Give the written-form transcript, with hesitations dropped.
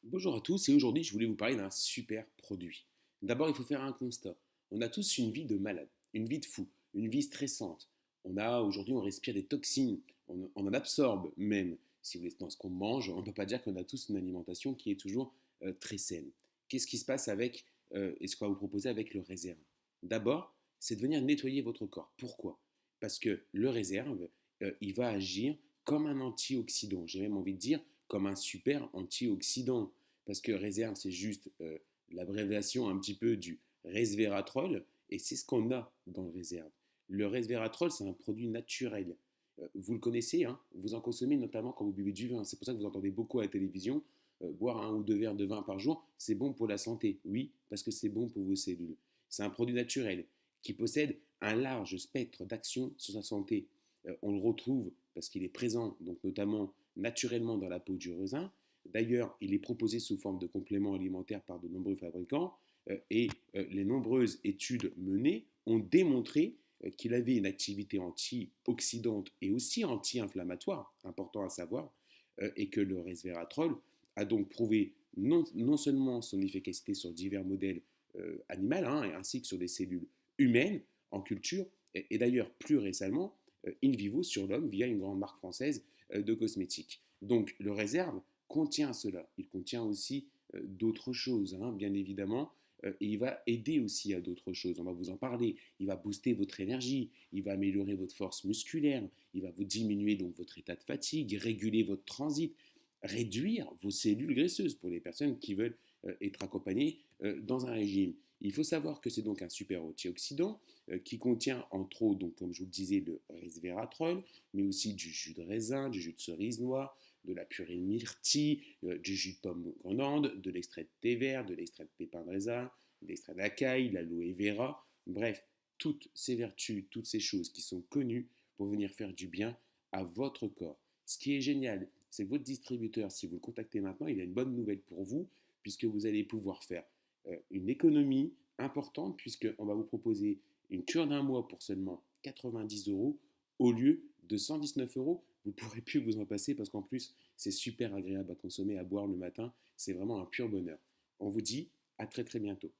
Bonjour à tous et aujourd'hui je voulais vous parler d'un super produit. D'abord il faut faire un constat. On a tous une vie de malade, une vie de fou, une vie stressante. Aujourd'hui on respire des toxines, on en absorbe même. Si vous voulez, dans ce qu'on mange, on ne peut pas dire qu'on a tous une alimentation qui est toujours très saine. Qu'est-ce qui se passe avec et ce qu'on va vous proposer avec le réserve? D'abord, c'est de venir nettoyer votre corps. Pourquoi? Parce que le réserve, il va agir comme un antioxydant. J'ai même envie de dire comme un super antioxydant. Parce que réserve, c'est juste l'abréviation un petit peu du resveratrol, et c'est ce qu'on a dans le réserve. Le resveratrol, c'est un produit naturel. Vous le connaissez, hein, vous en consommez notamment quand vous buvez du vin. C'est pour ça que vous entendez beaucoup à la télévision, boire un ou deux verres de vin par jour, c'est bon pour la santé. Oui, parce que c'est bon pour vos cellules. C'est un produit naturel qui possède un large spectre d'action sur sa santé. On le retrouve parce qu'il est présent, donc notamment naturellement dans la peau du raisin. D'ailleurs, il est proposé sous forme de complément alimentaire par de nombreux fabricants les nombreuses études menées ont démontré qu'il avait une activité antioxydante et aussi anti-inflammatoire, important à savoir, et que le resveratrol a donc prouvé non seulement son efficacité sur divers modèles animaux, hein, ainsi que sur des cellules humaines en culture, et d'ailleurs plus récemment in vivo sur l'homme via une grande marque française de cosmétiques. Donc le réserve contient cela. Il contient aussi d'autres choses, hein, bien évidemment, et il va aider aussi à d'autres choses. On va vous en parler. Il va booster votre énergie, il va améliorer votre force musculaire, il va vous diminuer donc votre état de fatigue, réguler votre transit, réduire vos cellules graisseuses pour les personnes qui veulent être accompagnées dans un régime. Il faut savoir que c'est donc un super antioxydant qui contient entre autres, donc, comme je vous le disais, le resveratrol, mais aussi du jus de raisin, du jus de cerise noire, de la purée de myrtille, du jus de pomme grande, de l'extrait de thé vert, de l'extrait de pépins de raisin, de l'extrait d'acaille, l'aloe vera, bref, toutes ces vertus, toutes ces choses qui sont connues pour venir faire du bien à votre corps. Ce qui est génial, c'est que votre distributeur, si vous le contactez maintenant, il a une bonne nouvelle pour vous, puisque vous allez pouvoir faire une économie importante, puisqu'on va vous proposer une cure d'un mois pour seulement 90 euros au lieu de 119 euros. Vous ne pourrez plus vous en passer parce qu'en plus, c'est super agréable à consommer, à boire le matin. C'est vraiment un pur bonheur. On vous dit à très très bientôt.